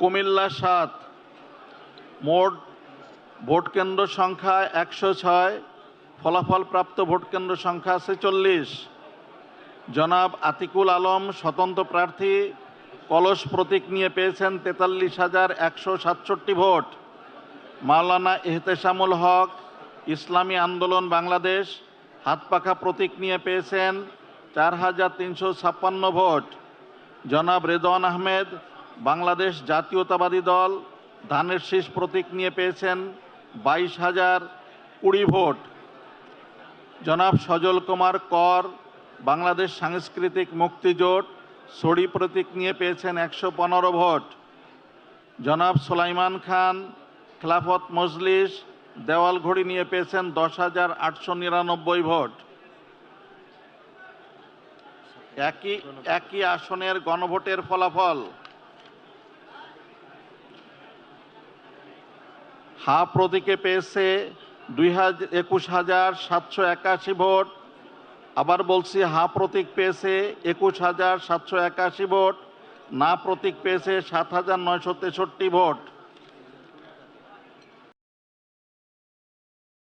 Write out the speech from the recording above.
কুমিল্লা ৭, মোট ভোট কেন্দ্র সংখ্যা ১০৬, ফলাফল প্রাপ্ত ভোট কেন্দ্র সংখ্যা ৪৬। জনাব আতিকুল আলম স্বতন্ত্র প্রার্থী কলস প্রতীক নিয়ে পেয়েছেন ৪৩,১৬৭ ভোট। মাওলানা ইহতেশামুল হক ইসলামী আন্দোলন বাংলাদেশ হাতপাখা প্রতীক নিয়ে পেয়েছেন ৪,৩৫৬ ভোট। জনাব রেদওয়ান আহমেদ বাংলাদেশ জাতীয়তাবাদী দল ধানের শীষ প্রতীক নিয়ে পেয়েছেন ২২,০২০ ভোট। জনাব সজল কুমার কর বাংলাদেশ সাংস্কৃতিক মুক্তিজোট ছড়ি প্রতীক নিয়ে পেয়েছেন ১১৫ ভোট। জনাব সুলাইমান খান খেলাফত মজলিস দেওয়ালঘড়ি নিয়ে পেয়েছেন ১০,৮৯৯ ভোট। একই আসনের গণভোটের ফলাফল: হা প্রতীকে পেয়েছে ২১,৭৮১ ভোট। আবার বলছি, হা প্রতীক পেয়েছে ২১,৭৮১ ভোট, না প্রতীক পেয়েছে ৭,৯৬৩ ভোট।